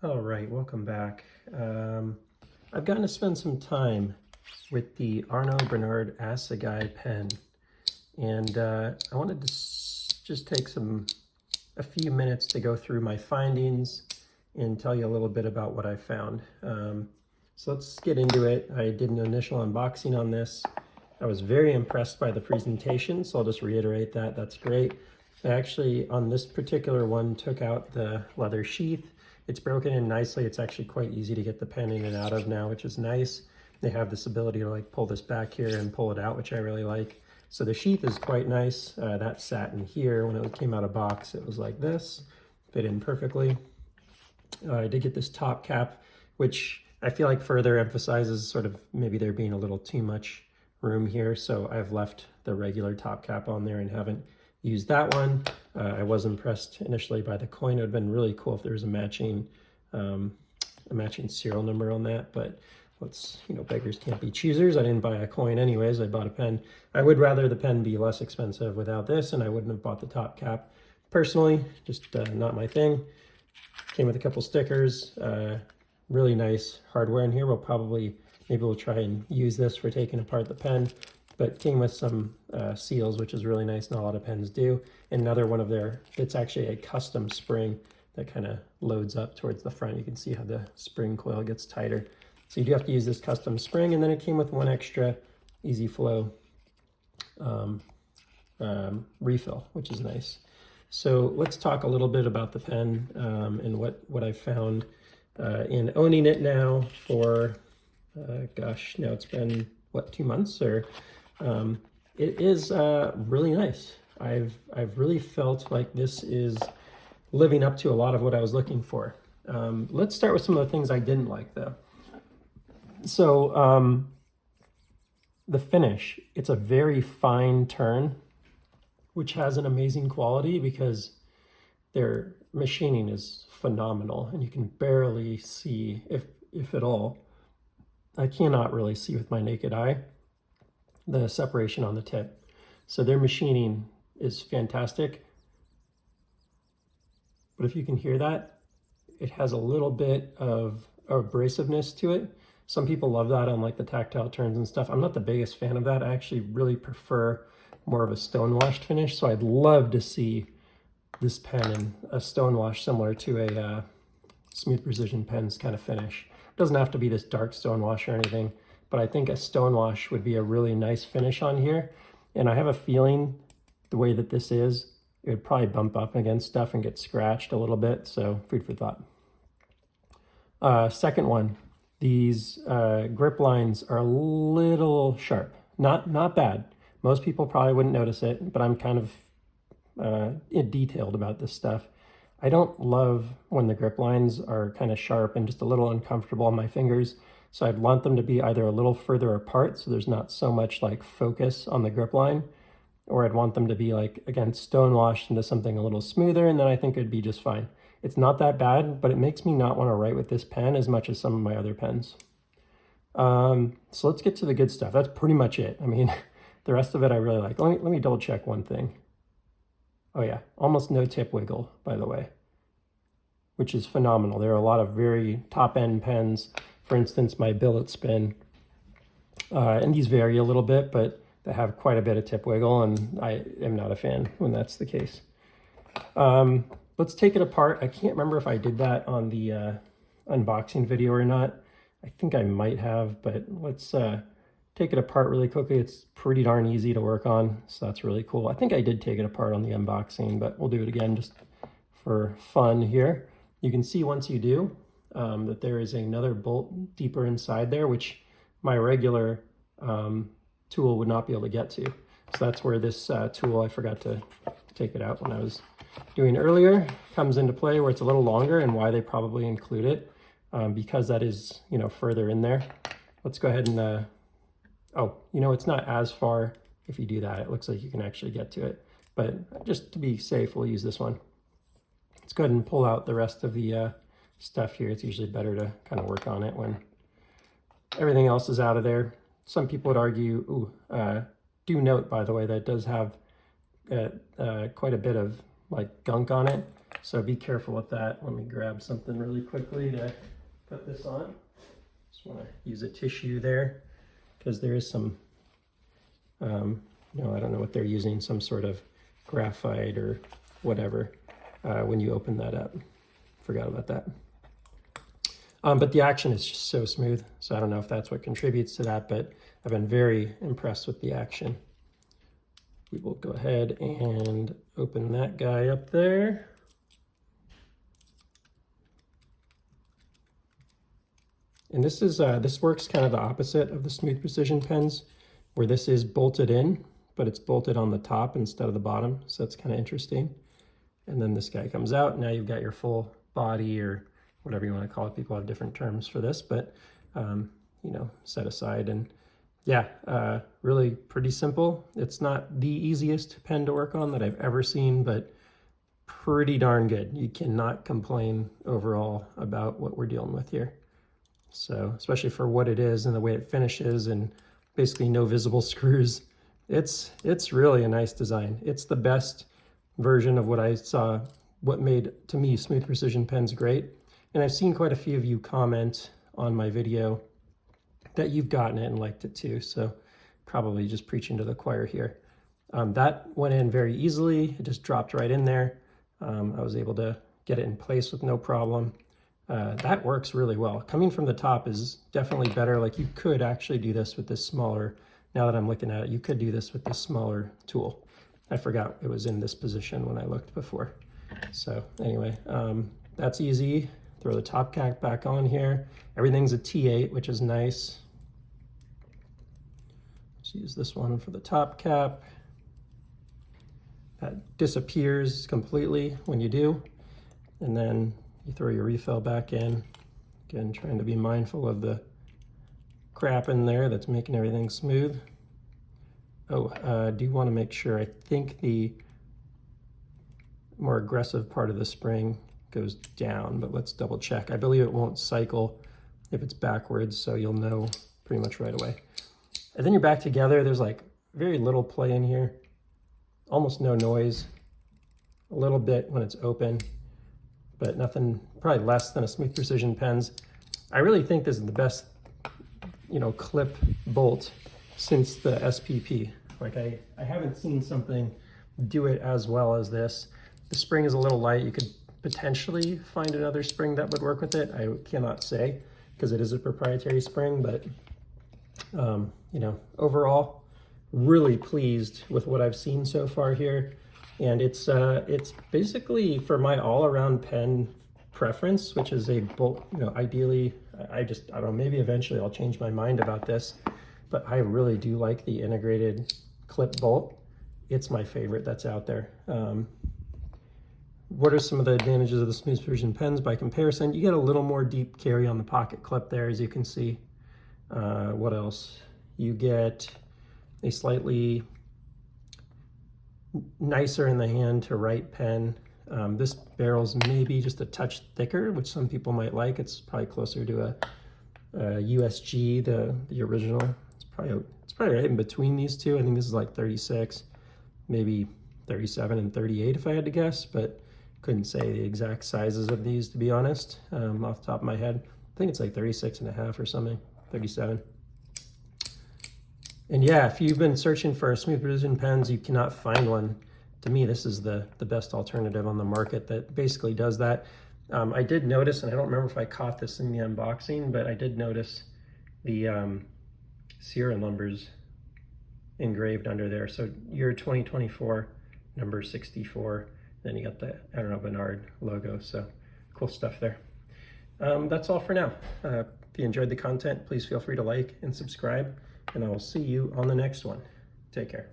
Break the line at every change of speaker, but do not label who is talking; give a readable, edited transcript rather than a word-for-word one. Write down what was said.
All right, welcome back. I've gotten to spend some time with the Arno Bernard Assegai pen, and I wanted to just take a few minutes to go through my findings and tell you a little bit about what I found. So let's get into it. I did an initial unboxing on this. I was very impressed by the presentation, so I'll just reiterate that. That's great. I actually, on this particular one, took out the leather sheath. It's broken in nicely. It's actually quite easy to get the pen in and out of now, which is nice. They have this ability to like pull this back here and pull it out, which I really like. So the sheath is quite nice. That sat in here. When it came out of box, it was like this, fit in perfectly. I did get this top cap, which I feel like further emphasizes sort of maybe there being a little too much room here. So I've left the regular top cap on there and haven't used that one. I was impressed initially by the coin. It would have been really cool if there was a matching serial number on that, but let's, beggars can't be choosers. I didn't buy a coin anyways. I bought a pen. I would rather the pen be less expensive without this, and I wouldn't have bought the top cap personally. Just not my thing. Came with a couple stickers. Really nice hardware in here. Maybe we'll try and use this for taking apart the pen. But came with some seals, which is really nice. Not a lot of pens do. And another one of it's actually a custom spring that kind of loads up towards the front. You can see how the spring coil gets tighter. So you do have to use this custom spring. And then it came with one extra easy flow refill, which is nice. So let's talk a little bit about the pen and what I found in owning it now for, gosh, now it's been, 2 months or... it is really nice. I've really felt like this is living up to a lot of what I was looking for. Let's start with some of the things I didn't like though. So the finish, it's a very fine turn, which has an amazing quality because their machining is phenomenal and you can barely see, if at all. I cannot really see with my naked eye the separation on the tip. So their machining is fantastic. But if you can hear that, it has a little bit of abrasiveness to it. Some people love that on like the tactile turns and stuff. I'm not the biggest fan of that. I actually really prefer more of a stone-washed finish. So I'd love to see this pen in a stone wash similar to a Smooth Precision Pens kind of finish. It doesn't have to be this dark stone wash or anything, but I think a stone wash would be a really nice finish on here. And I have a feeling the way that this is, it would probably bump up against stuff and get scratched a little bit. So food for thought. Second one, these grip lines are a little sharp. Not bad. Most people probably wouldn't notice it, but I'm kind of detailed about this stuff. I don't love when the grip lines are kind of sharp and just a little uncomfortable on my fingers. So I'd want them to be either a little further apart so there's not so much like focus on the grip line, or I'd want them to be like, again, stone washed into something a little smoother, and then I think it'd be just fine. It's not that bad, but it makes me not want to write with this pen as much as some of my other pens. So let's get to the good stuff. That's pretty much it. I mean, the rest of it I really like. Let me double check one thing. Oh yeah, almost no tip wiggle, by the way, which is phenomenal. There are a lot of very top-end pens. For instance, my billet spin, and these vary a little bit, but they have quite a bit of tip wiggle, and I am not a fan when that's the case. Let's take it apart. I can't remember if I did that on the unboxing video or not. I think I might have, but let's take it apart really quickly. It's pretty darn easy to work on, so that's really cool. I think I did take it apart on the unboxing, but we'll do it again just for fun here. You can see once you do that there is another bolt deeper inside there, which my regular tool would not be able to get to. So that's where this tool, I forgot to take it out when I was doing earlier, comes into play, where it's a little longer, and why they probably include it, because that is, further in there. Let's go ahead and, it's not as far if you do that. It looks like you can actually get to it, but just to be safe, we'll use this one. Let's go ahead and pull out the rest of the stuff here. It's usually better to kind of work on it when everything else is out of there. Some people would argue, do note, by the way, that it does have quite a bit of like gunk on it. So be careful with that. Let me grab something really quickly to put this on. Just want to use a tissue there because there is some, I don't know what they're using, some sort of graphite or whatever when you open that up. Forgot about that. But the action is just so smooth. So I don't know if that's what contributes to that, but I've been very impressed with the action. We will go ahead and open that guy up there. And this is this works kind of the opposite of the Smooth Precision pens, where this is bolted in, but it's bolted on the top instead of the bottom. So that's kind of interesting. And then this guy comes out. Now you've got your full body, or whatever you want to call it. People have different terms for this, but set aside. And yeah, really pretty simple. It's not the easiest pen to work on that I've ever seen, but pretty darn good. You cannot complain overall about what we're dealing with here. So especially for what it is and the way it finishes and basically no visible screws, it's really a nice design. It's the best version of what I saw, what made, to me, Smooth Precision pens great. And I've seen quite a few of you comment on my video that you've gotten it and liked it too. So probably just preaching to the choir here. That went in very easily. It just dropped right in there. I was able to get it in place with no problem. That works really well. Coming from the top is definitely better. Like, you could actually do this with this smaller, now that I'm looking at it, you could do this with this smaller tool. I forgot it was in this position when I looked before. So anyway, that's easy. Throw the top cap back on here. Everything's a T8, which is nice. Let's use this one for the top cap. That disappears completely when you do. And then you throw your refill back in. Again, trying to be mindful of the crap in there that's making everything smooth. Oh, I do want to make sure, I think the more aggressive part of the spring goes down, but let's double check. I believe it won't cycle if it's backwards, so you'll know pretty much right away. And then you're back together. There's like very little play in here, almost no noise, a little bit when it's open, but nothing, probably less than a Smooth Precision pens. I really think this is the best, clip bolt since the SPP. Like, I haven't seen something do it as well as this. The spring is a little light. You could potentially find another spring that would work with it. I cannot say because it is a proprietary spring, but overall, really pleased with what I've seen so far here. And it's basically for my all-around pen preference, which is a bolt, ideally, I don't know, maybe eventually I'll change my mind about this, but I really do like the integrated clip bolt. It's my favorite that's out there. What are some of the advantages of the Smooth Precision pens by comparison? You get a little more deep carry on the pocket clip there, as you can see. What else? You get a slightly nicer in the hand to write pen. This barrel's maybe just a touch thicker, which some people might like. It's probably closer to a USG, the original. It's probably right in between these two. I think this is like 36, maybe 37 and 38 if I had to guess, but couldn't say the exact sizes of these, to be honest, off the top of my head. I think it's like 36 and a half or something, 37. And yeah, if you've been searching for Smooth Precision pens, you cannot find one. To me, this is the best alternative on the market that basically does that. I did notice, and I don't remember if I caught this in the unboxing, but I did notice the serial numbers engraved under there. So year 2024, number 64. Then you got the Arno Bernard logo. So cool stuff there. That's all for now. If you enjoyed the content, please feel free to like and subscribe, and I will see you on the next one. Take care.